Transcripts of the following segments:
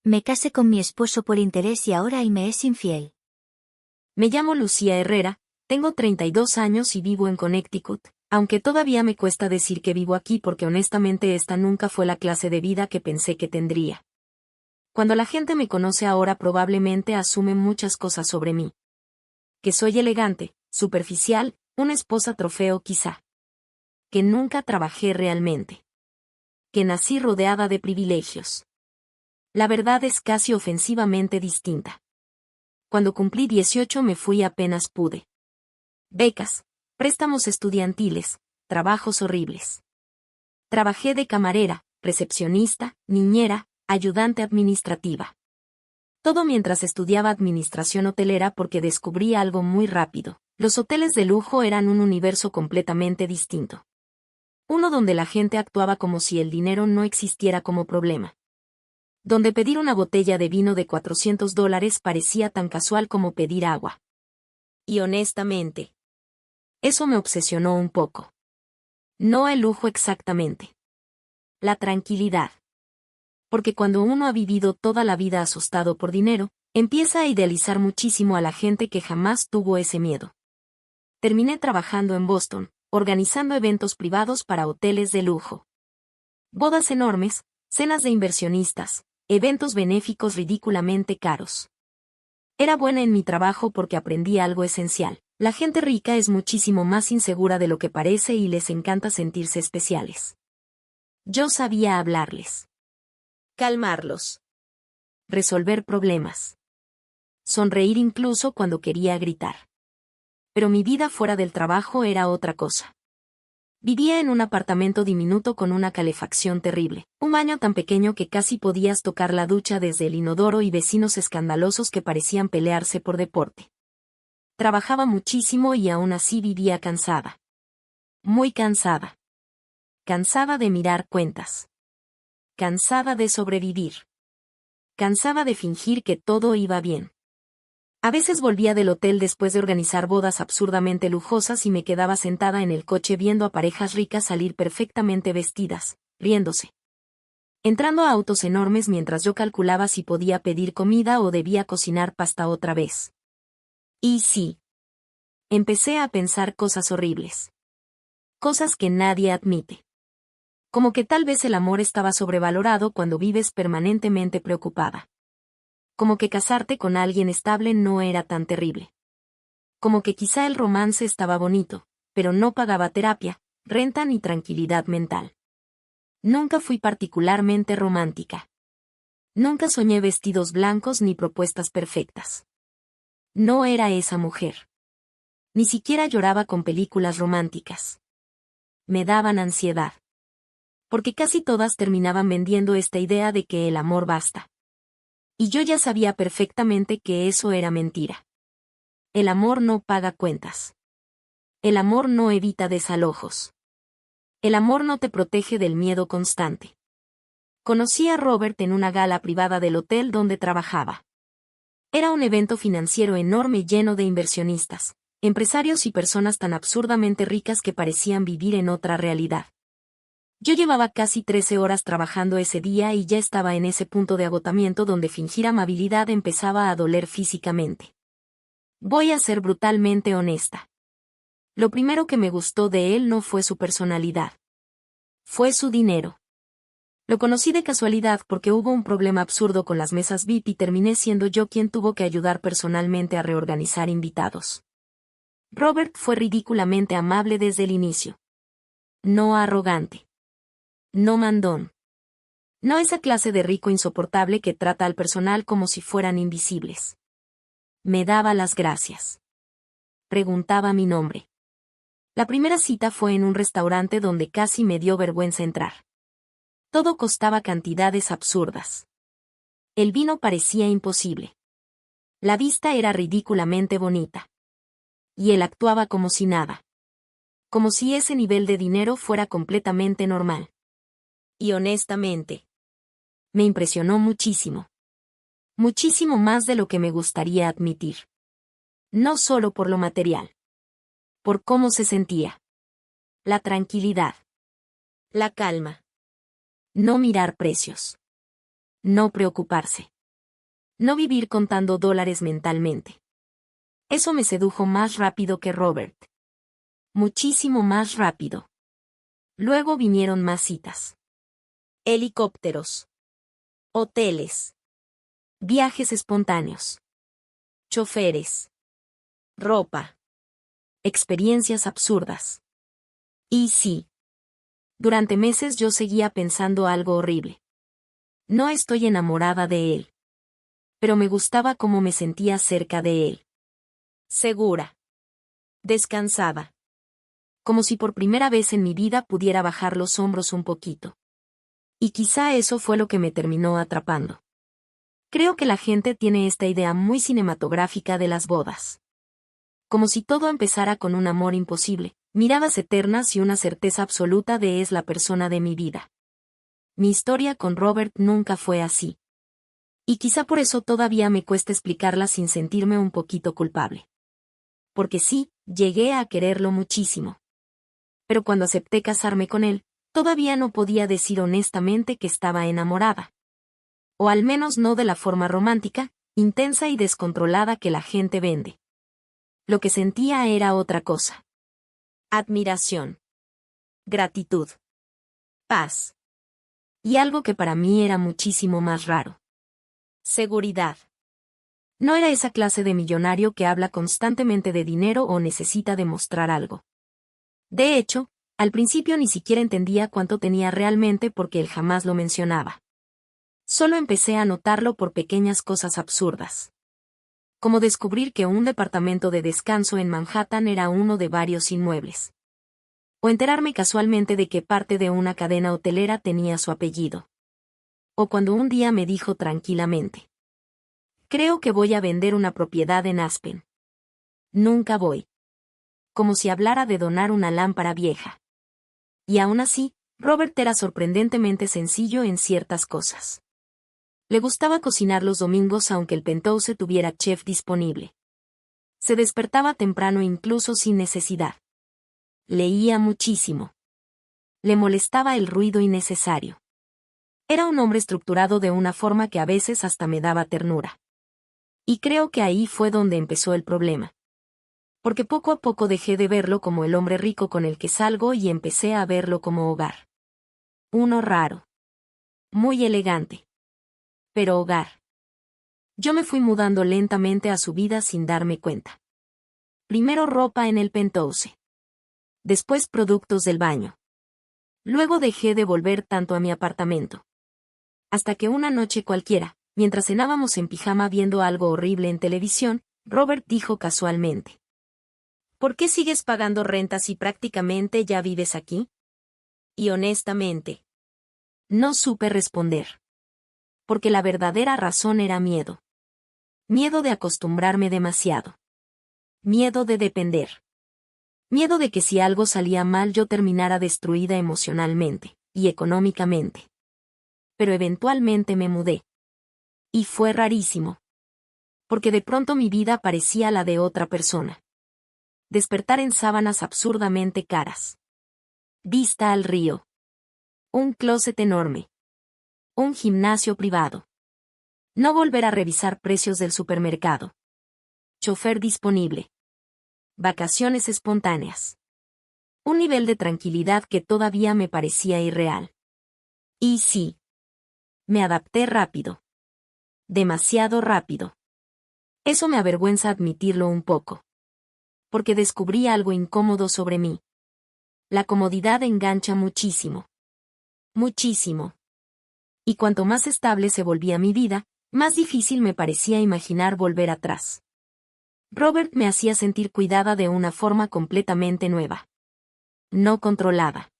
Me casé con mi esposo por interés y ahora él me es infiel. Me llamo Lucía Herrera, tengo 32 años y vivo en Connecticut, aunque todavía me cuesta decir que vivo aquí porque honestamente esta nunca fue la clase de vida que pensé que tendría. Cuando la gente me conoce ahora probablemente asume muchas cosas sobre mí. Que soy elegante, superficial, una esposa trofeo quizá. Que nunca trabajé realmente. Que nací rodeada de privilegios. La verdad es casi ofensivamente distinta. Cuando cumplí 18 me fui apenas pude. Becas, préstamos estudiantiles, trabajos horribles. Trabajé de camarera, recepcionista, niñera, ayudante administrativa. Todo mientras estudiaba administración hotelera porque descubrí algo muy rápido. Los hoteles de lujo eran un universo completamente distinto. Uno donde la gente actuaba como si el dinero no existiera como problema. Donde pedir una botella de vino de $400 parecía tan casual como pedir agua. Y honestamente, eso me obsesionó un poco. No el lujo exactamente. La tranquilidad. Porque cuando uno ha vivido toda la vida asustado por dinero, empieza a idealizar muchísimo a la gente que jamás tuvo ese miedo. Terminé trabajando en Boston, organizando eventos privados para hoteles de lujo. Bodas enormes, cenas de inversionistas, eventos benéficos ridículamente caros. Era buena en mi trabajo porque aprendí algo esencial. La gente rica es muchísimo más insegura de lo que parece y les encanta sentirse especiales. Yo sabía hablarles. Calmarlos. Resolver problemas. Sonreír incluso cuando quería gritar. Pero mi vida fuera del trabajo era otra cosa. Vivía en un apartamento diminuto con una calefacción terrible, un baño tan pequeño que casi podías tocar la ducha desde el inodoro y vecinos escandalosos que parecían pelearse por deporte. Trabajaba muchísimo y aún así vivía cansada. Muy cansada. Cansada de mirar cuentas. Cansada de sobrevivir. Cansada de fingir que todo iba bien. A veces volvía del hotel después de organizar bodas absurdamente lujosas y me quedaba sentada en el coche viendo a parejas ricas salir perfectamente vestidas, riéndose. Entrando a autos enormes mientras yo calculaba si podía pedir comida o debía cocinar pasta otra vez. Y sí. Empecé a pensar cosas horribles. Cosas que nadie admite. Como que tal vez el amor estaba sobrevalorado cuando vives permanentemente preocupada. Como que casarte con alguien estable no era tan terrible. Como que quizá el romance estaba bonito, pero no pagaba terapia, renta ni tranquilidad mental. Nunca fui particularmente romántica. Nunca soñé vestidos blancos ni propuestas perfectas. No era esa mujer. Ni siquiera lloraba con películas románticas. Me daban ansiedad. Porque casi todas terminaban vendiendo esta idea de que el amor basta. Y yo ya sabía perfectamente que eso era mentira. El amor no paga cuentas. El amor no evita desalojos. El amor no te protege del miedo constante. Conocí a Robert en una gala privada del hotel donde trabajaba. Era un evento financiero enorme lleno de inversionistas, empresarios y personas tan absurdamente ricas que parecían vivir en otra realidad. Yo llevaba casi 13 horas trabajando ese día y ya estaba en ese punto de agotamiento donde fingir amabilidad empezaba a doler físicamente. Voy a ser brutalmente honesta. Lo primero que me gustó de él no fue su personalidad. Fue su dinero. Lo conocí de casualidad porque hubo un problema absurdo con las mesas VIP y terminé siendo yo quien tuvo que ayudar personalmente a reorganizar invitados. Robert fue ridículamente amable desde el inicio. No arrogante. No mandón. No esa clase de rico insoportable que trata al personal como si fueran invisibles. Me daba las gracias. Preguntaba mi nombre. La primera cita fue en un restaurante donde casi me dio vergüenza entrar. Todo costaba cantidades absurdas. El vino parecía imposible. La vista era ridículamente bonita. Y él actuaba como si nada. Como si ese nivel de dinero fuera completamente normal. Y honestamente, me impresionó muchísimo. Muchísimo más de lo que me gustaría admitir. No solo por lo material. Por cómo se sentía. La tranquilidad. La calma. No mirar precios. No preocuparse. No vivir contando dólares mentalmente. Eso me sedujo más rápido que Robert. Muchísimo más rápido. Luego vinieron más citas. Helicópteros. Hoteles. Viajes espontáneos. Choferes. Ropa. Experiencias absurdas. Y sí. Durante meses yo seguía pensando algo horrible. No estoy enamorada de él. Pero me gustaba cómo me sentía cerca de él. Segura. Descansada. Como si por primera vez en mi vida pudiera bajar los hombros un poquito. Y quizá eso fue lo que me terminó atrapando. Creo que la gente tiene esta idea muy cinematográfica de las bodas. Como si todo empezara con un amor imposible, miradas eternas y una certeza absoluta de es la persona de mi vida. Mi historia con Robert nunca fue así. Y quizá por eso todavía me cuesta explicarla sin sentirme un poquito culpable. Porque sí, llegué a quererlo muchísimo. Pero cuando acepté casarme con él, todavía no podía decir honestamente que estaba enamorada. O al menos no de la forma romántica, intensa y descontrolada que la gente vende. Lo que sentía era otra cosa. Admiración. Gratitud. Paz. Y algo que para mí era muchísimo más raro. Seguridad. No era esa clase de millonario que habla constantemente de dinero o necesita demostrar algo. De hecho, al principio ni siquiera entendía cuánto tenía realmente porque él jamás lo mencionaba. Solo empecé a notarlo por pequeñas cosas absurdas. Como descubrir que un departamento de descanso en Manhattan era uno de varios inmuebles. O enterarme casualmente de que parte de una cadena hotelera tenía su apellido. O cuando un día me dijo tranquilamente: creo que voy a vender una propiedad en Aspen. Nunca voy. Como si hablara de donar una lámpara vieja. Y aún así, Robert era sorprendentemente sencillo en ciertas cosas. Le gustaba cocinar los domingos aunque el penthouse tuviera chef disponible. Se despertaba temprano incluso sin necesidad. Leía muchísimo. Le molestaba el ruido innecesario. Era un hombre estructurado de una forma que a veces hasta me daba ternura. Y creo que ahí fue donde empezó el problema. Porque poco a poco dejé de verlo como el hombre rico con el que salgo y empecé a verlo como hogar. Uno raro. Muy elegante. Pero hogar. Yo me fui mudando lentamente a su vida sin darme cuenta. Primero ropa en el penthouse. Después productos del baño. Luego dejé de volver tanto a mi apartamento. Hasta que una noche cualquiera, mientras cenábamos en pijama viendo algo horrible en televisión, Robert dijo casualmente: ¿por qué sigues pagando renta si prácticamente ya vives aquí? Y honestamente, no supe responder. Porque la verdadera razón era miedo. Miedo de acostumbrarme demasiado. Miedo de depender. Miedo de que si algo salía mal yo terminara destruida emocionalmente y económicamente. Pero eventualmente me mudé. Y fue rarísimo. Porque de pronto mi vida parecía la de otra persona. Despertar en sábanas absurdamente caras. Vista al río. Un closet enorme. Un gimnasio privado. No volver a revisar precios del supermercado. Chofer disponible. Vacaciones espontáneas. Un nivel de tranquilidad que todavía me parecía irreal. Y sí. Me adapté rápido. Demasiado rápido. Eso me avergüenza admitirlo un poco. Porque descubrí algo incómodo sobre mí. La comodidad engancha muchísimo. Muchísimo. Y cuanto más estable se volvía mi vida, más difícil me parecía imaginar volver atrás. Robert me hacía sentir cuidada de una forma completamente nueva. No controlada.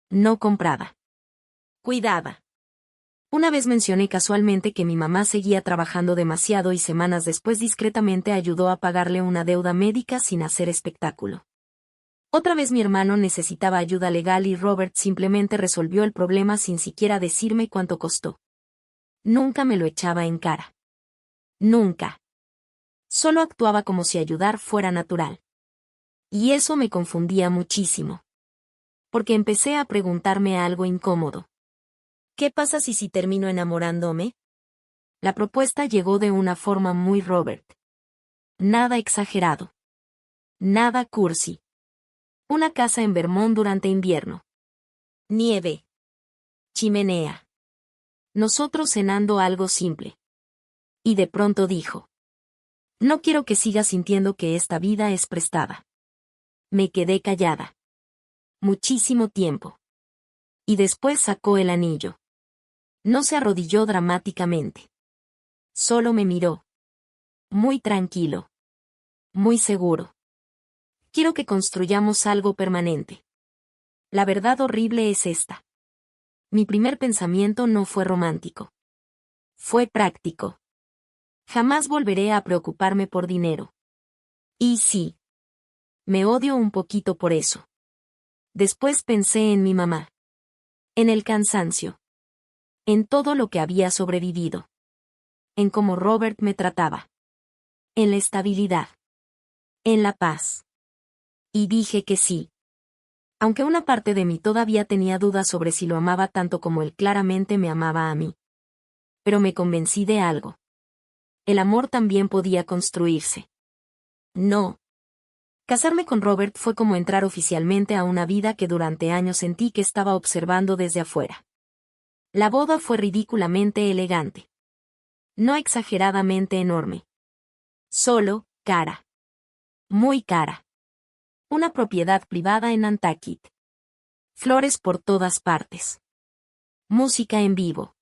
No comprada. Cuidada. Una vez mencioné casualmente que mi mamá seguía trabajando demasiado y semanas después discretamente ayudó a pagarle una deuda médica sin hacer espectáculo. Otra vez mi hermano necesitaba ayuda legal y Robert simplemente resolvió el problema sin siquiera decirme cuánto costó. Nunca me lo echaba en cara. Nunca. Solo actuaba como si ayudar fuera natural. Y eso me confundía muchísimo. Porque empecé a preguntarme algo incómodo. ¿Qué pasa si termino enamorándome? La propuesta llegó de una forma muy Robert. Nada exagerado. Nada cursi. Una casa en Vermont durante invierno. Nieve. Chimenea. Nosotros cenando algo simple. Y de pronto dijo: no quiero que sigas sintiendo que esta vida es prestada. Me quedé callada. Muchísimo tiempo. Y después sacó el anillo. No se arrodilló dramáticamente. Solo me miró. Muy tranquilo. Muy seguro. Quiero que construyamos algo permanente. La verdad horrible es esta. Mi primer pensamiento no fue romántico. Fue práctico. Jamás volveré a preocuparme por dinero. Y sí. Me odio un poquito por eso. Después pensé en mi mamá. En el cansancio. En todo lo que había sobrevivido. En cómo Robert me trataba. En la estabilidad. En la paz. Y dije que sí. Aunque una parte de mí todavía tenía dudas sobre si lo amaba tanto como él claramente me amaba a mí. Pero me convencí de algo. El amor también podía construirse. No. Casarme con Robert fue como entrar oficialmente a una vida que durante años sentí que estaba observando desde afuera. La boda fue ridículamente elegante. No exageradamente enorme. Solo, cara. Muy cara. Una propiedad privada en Nantucket. Flores por todas partes. Música en vivo.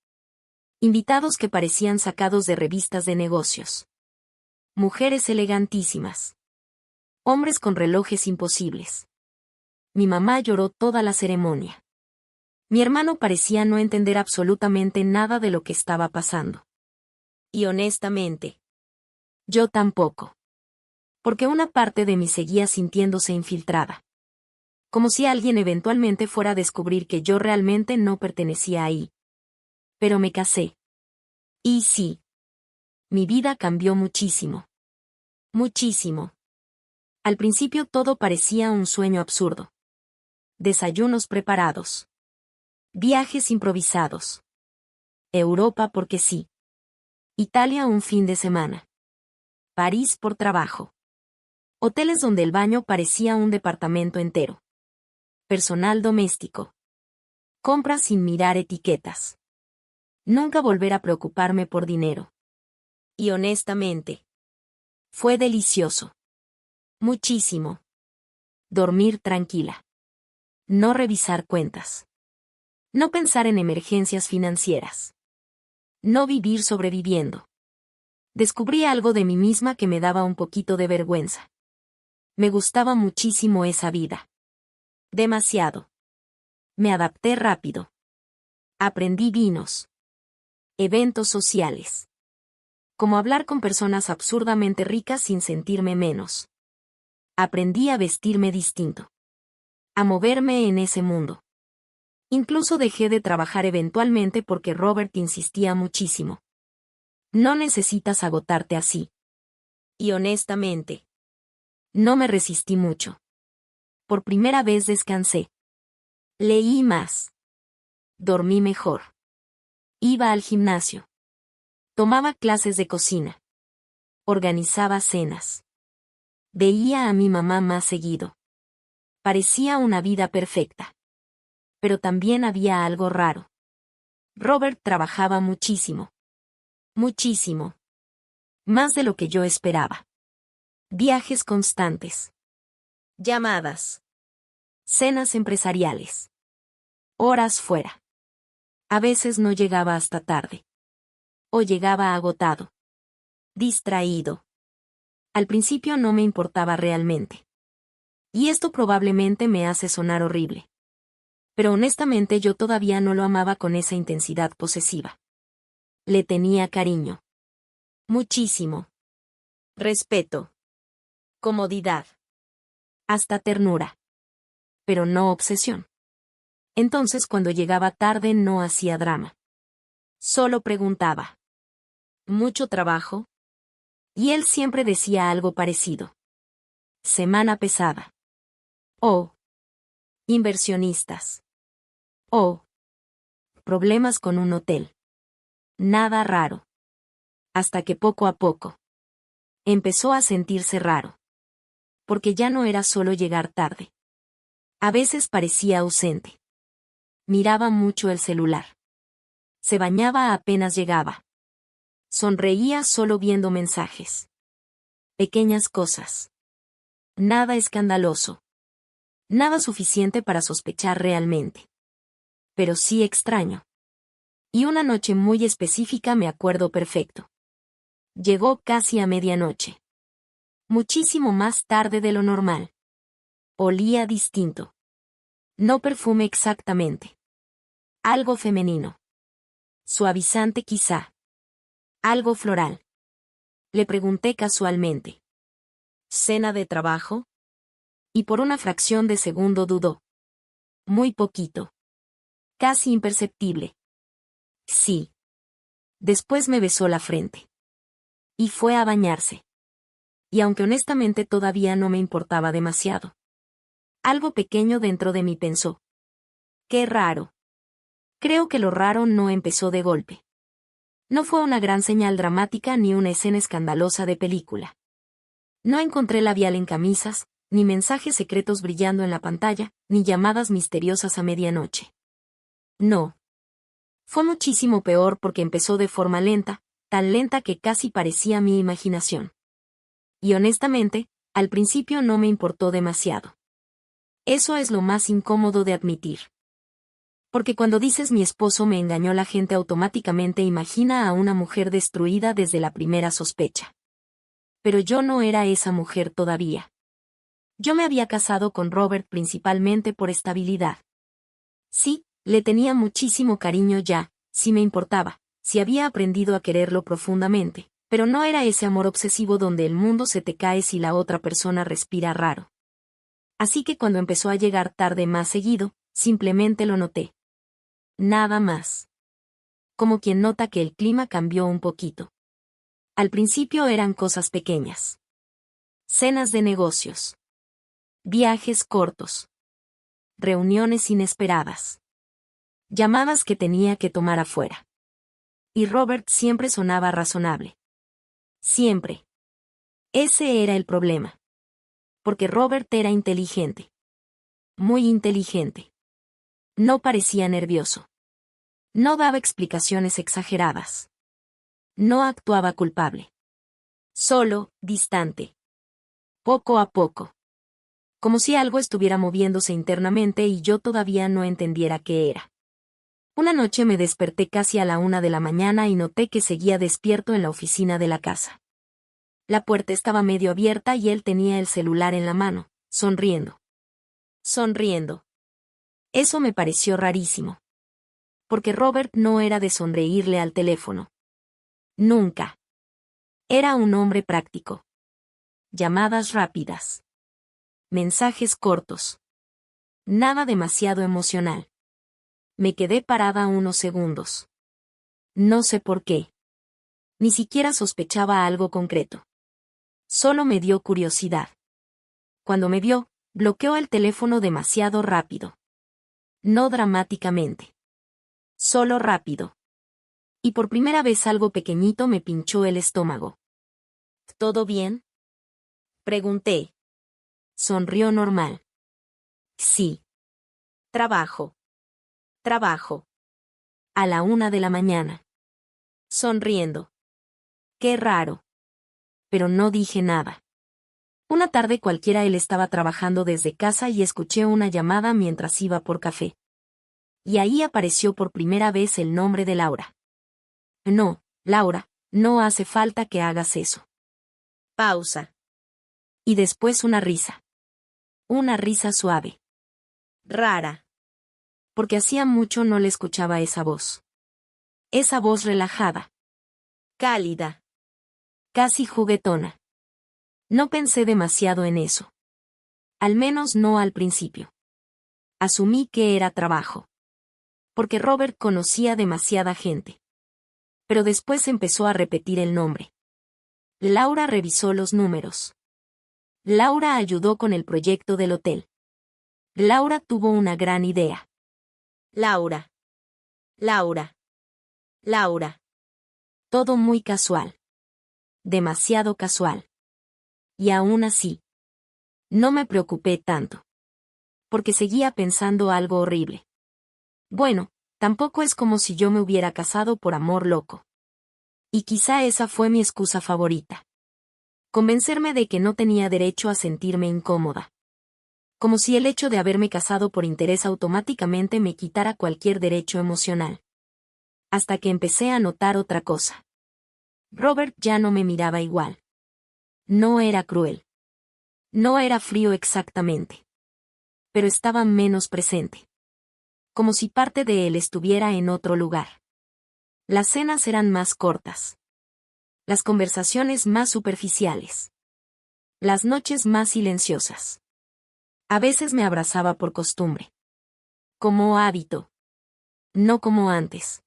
Invitados que parecían sacados de revistas de negocios. Mujeres elegantísimas. Hombres con relojes imposibles. Mi mamá lloró toda la ceremonia. Mi hermano parecía no entender absolutamente nada de lo que estaba pasando. Y honestamente, yo tampoco. Porque una parte de mí seguía sintiéndose infiltrada. Como si alguien eventualmente fuera a descubrir que yo realmente no pertenecía ahí. Pero me casé. Y sí. Mi vida cambió muchísimo. Muchísimo. Al principio todo parecía un sueño absurdo. Desayunos preparados. Viajes improvisados. Europa porque sí. Italia un fin de semana. París por trabajo. Hoteles donde el baño parecía un departamento entero. Personal doméstico. Compras sin mirar etiquetas. Nunca volver a preocuparme por dinero. Y honestamente, fue delicioso. Muchísimo. Dormir tranquila. No revisar cuentas. No pensar en emergencias financieras. No vivir sobreviviendo. Descubrí algo de mí misma que me daba un poquito de vergüenza. Me gustaba muchísimo esa vida. Demasiado. Me adapté rápido. Aprendí vinos. Eventos sociales. Como hablar con personas absurdamente ricas sin sentirme menos. Aprendí a vestirme distinto. A moverme en ese mundo. Incluso dejé de trabajar eventualmente porque Robert insistía muchísimo. No necesitas agotarte así. Y honestamente, no me resistí mucho. Por primera vez descansé. Leí más. Dormí mejor. Iba al gimnasio. Tomaba clases de cocina. Organizaba cenas. Veía a mi mamá más seguido. Parecía una vida perfecta. Pero también había algo raro. Robert trabajaba muchísimo. Muchísimo. Más de lo que yo esperaba. Viajes constantes. Llamadas. Cenas empresariales. Horas fuera. A veces no llegaba hasta tarde. O llegaba agotado. Distraído. Al principio no me importaba realmente. Y esto probablemente me hace sonar horrible. Pero honestamente yo todavía no lo amaba con esa intensidad posesiva. Le tenía cariño. Muchísimo. Respeto. Comodidad. Hasta ternura. Pero no obsesión. Entonces cuando llegaba tarde no hacía drama. Solo preguntaba. ¿Mucho trabajo? Y él siempre decía algo parecido. Semana pesada. O inversionistas. O problemas con un hotel. Nada raro. hasta que poco a poco empezó a sentirse raro. Porque ya no era solo llegar tarde. A veces parecía ausente. Miraba mucho el celular. Se bañaba apenas llegaba. Sonreía solo viendo mensajes. Pequeñas cosas. Nada escandaloso. Nada suficiente para sospechar realmente. Pero sí extraño. Y una noche muy específica me acuerdo perfecto. Llegó casi a medianoche. Muchísimo más tarde de lo normal. Olía distinto. No perfume exactamente. Algo femenino. Suavizante quizá. Algo floral. Le pregunté casualmente. ¿Cena de trabajo? Y por una fracción de segundo dudó. Muy poquito. Casi imperceptible. Sí. Después me besó la frente. Y fue a bañarse. Y aunque honestamente todavía no me importaba demasiado. Algo pequeño dentro de mí pensó. Qué raro. Creo que lo raro no empezó de golpe. No fue una gran señal dramática ni una escena escandalosa de película. No encontré labial en camisas, ni mensajes secretos brillando en la pantalla, ni llamadas misteriosas a medianoche. No. Fue muchísimo peor porque empezó de forma lenta, tan lenta que casi parecía mi imaginación. Y honestamente, al principio no me importó demasiado. Eso es lo más incómodo de admitir. Porque cuando dices mi esposo me engañó, la gente automáticamente imagina a una mujer destruida desde la primera sospecha. Pero yo no era esa mujer todavía. Yo me había casado con Robert principalmente por estabilidad. Sí, le tenía muchísimo cariño ya, sí me importaba, sí había aprendido a quererlo profundamente, pero no era ese amor obsesivo donde el mundo se te cae si la otra persona respira raro. Así que cuando empezó a llegar tarde más seguido, simplemente lo noté. Nada más. Como quien nota que el clima cambió un poquito. Al principio eran cosas pequeñas. Cenas de negocios. Viajes cortos. Reuniones inesperadas. Llamadas que tenía que tomar afuera. Y Robert siempre sonaba razonable. Siempre. Ese era el problema. Porque Robert era inteligente. Muy inteligente. No parecía nervioso. No daba explicaciones exageradas. No actuaba culpable. Solo, distante. Poco a poco. Como si algo estuviera moviéndose internamente y yo todavía no entendiera qué era. Una noche me desperté casi a la 1 de la mañana y noté que seguía despierto en la oficina de la casa. La puerta estaba medio abierta y él tenía el celular en la mano, sonriendo. Sonriendo. Eso me pareció rarísimo. Porque Robert no era de sonreírle al teléfono. Nunca. Era un hombre práctico. Llamadas rápidas. Mensajes cortos. Nada demasiado emocional. Me quedé parada unos segundos. No sé por qué. Ni siquiera sospechaba algo concreto. Solo me dio curiosidad. Cuando me vio, bloqueó el teléfono demasiado rápido. No dramáticamente. Solo rápido. Y por primera vez algo pequeñito me pinchó el estómago. ¿Todo bien? Pregunté. Sonrió normal. Sí. Trabajo. Trabajo. A la 1 de la mañana. Sonriendo. Qué raro. Pero no dije nada. Una tarde cualquiera él estaba trabajando desde casa y escuché una llamada mientras iba por café. Y ahí apareció por primera vez el nombre de Laura. No, Laura, no hace falta que hagas eso. Pausa. Y después una risa. Una risa suave. Rara. Porque hacía mucho no le escuchaba esa voz. Esa voz relajada. Cálida. Casi juguetona. No pensé demasiado en eso. Al menos no al principio. Asumí que era trabajo. Porque Robert conocía demasiada gente. Pero después empezó a repetir el nombre. Laura revisó los números. Laura ayudó con el proyecto del hotel. Laura tuvo una gran idea. Laura. Laura. Laura. Todo muy casual. Demasiado casual. Y aún así, no me preocupé tanto. Porque seguía pensando algo horrible. Bueno, tampoco es como si yo me hubiera casado por amor loco. Y quizá esa fue mi excusa favorita. Convencerme de que no tenía derecho a sentirme incómoda. Como si el hecho de haberme casado por interés automáticamente me quitara cualquier derecho emocional. Hasta que empecé a notar otra cosa. Robert ya no me miraba igual. No era cruel. No era frío exactamente. Pero estaba menos presente. Como si parte de él estuviera en otro lugar. Las cenas eran más cortas. Las conversaciones más superficiales. Las noches más silenciosas. A veces me abrazaba por costumbre. Como hábito. No como antes.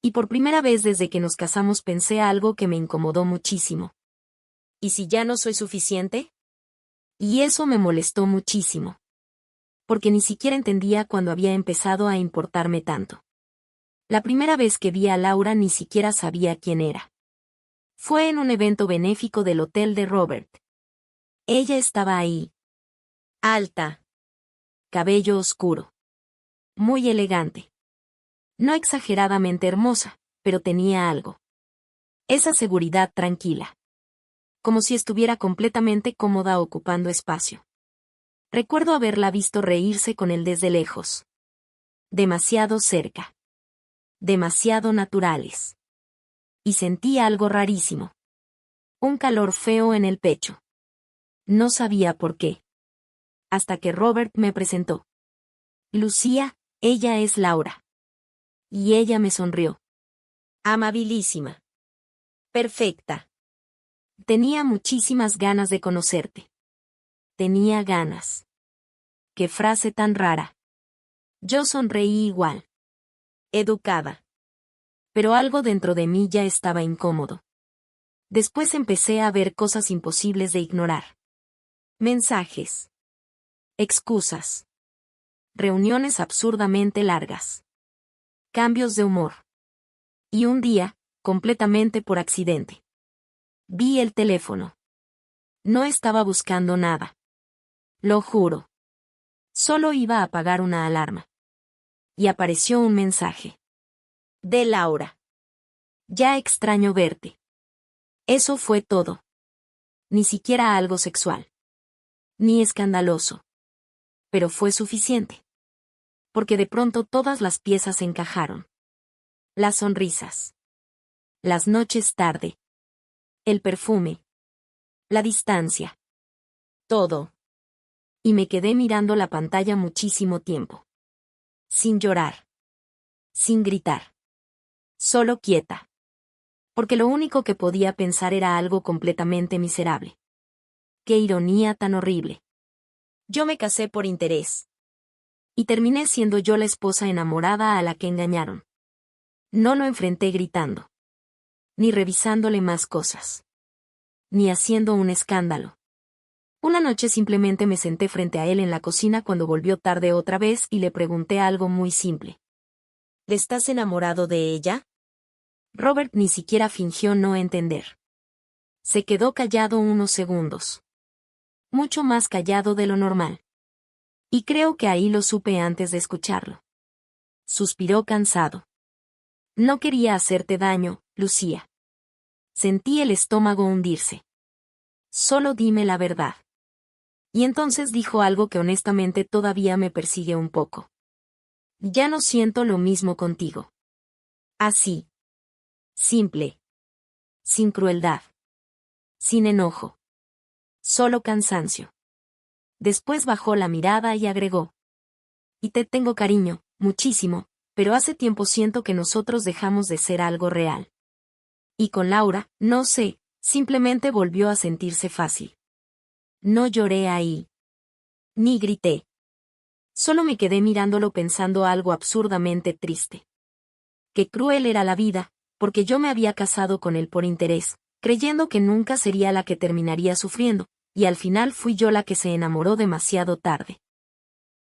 Y por primera vez desde que nos casamos pensé algo que me incomodó muchísimo. ¿Y si ya no soy suficiente? Y eso me molestó muchísimo. Porque ni siquiera entendía cuándo había empezado a importarme tanto. La primera vez que vi a Laura ni siquiera sabía quién era. Fue en un evento benéfico del hotel de Robert. Ella estaba ahí. Alta. Cabello oscuro. Muy elegante. No exageradamente hermosa, pero tenía algo. Esa seguridad tranquila. Como si estuviera completamente cómoda ocupando espacio. Recuerdo haberla visto reírse con él desde lejos. Demasiado cerca. Demasiado naturales. Y sentí algo rarísimo. Un calor feo en el pecho. No sabía por qué. Hasta que Robert me presentó. Lucía, ella es Laura. Y ella me sonrió. Amabilísima. Perfecta. Tenía muchísimas ganas de conocerte. Tenía ganas. Qué frase tan rara. Yo sonreí igual. Educada. Pero algo dentro de mí ya estaba incómodo. Después empecé a ver cosas imposibles de ignorar. Mensajes. Excusas. Reuniones absurdamente largas. Cambios de humor. Y un día, completamente por accidente. Vi el teléfono. No estaba buscando nada. Lo juro. Solo iba a apagar una alarma. Y apareció un mensaje. De Laura. Ya extraño verte. Eso fue todo. Ni siquiera algo sexual. Ni escandaloso. Pero fue suficiente. Porque de pronto todas las piezas encajaron. Las sonrisas. Las noches tarde. El perfume. La distancia. Todo. Y me quedé mirando la pantalla muchísimo tiempo. Sin llorar. Sin gritar. Solo quieta. Porque lo único que podía pensar era algo completamente miserable. Qué ironía tan horrible. Yo me casé por interés. Y terminé siendo yo la esposa enamorada a la que engañaron. No lo enfrenté gritando. Ni revisándole más cosas. Ni haciendo un escándalo. Una noche simplemente me senté frente a él en la cocina cuando volvió tarde otra vez y le pregunté algo muy simple. ¿Estás enamorado de ella? Robert ni siquiera fingió no entender. Se quedó callado unos segundos. Mucho más callado de lo normal. Y creo que ahí lo supe antes de escucharlo. Suspiró cansado. No quería hacerte daño, Lucía. Sentí el estómago hundirse. Solo dime la verdad. Y entonces dijo algo que honestamente todavía me persigue un poco. Ya no siento lo mismo contigo. Así. Simple. Sin crueldad. Sin enojo. Solo cansancio. Después bajó la mirada y agregó. Y te tengo cariño, muchísimo, pero hace tiempo siento que nosotros dejamos de ser algo real. Y con Laura, no sé, simplemente volvió a sentirse fácil. No lloré ahí. Ni grité. Solo me quedé mirándolo pensando algo absurdamente triste. Qué cruel era la vida, porque yo me había casado con él por interés, creyendo que nunca sería la que terminaría sufriendo, y al final fui yo la que se enamoró demasiado tarde.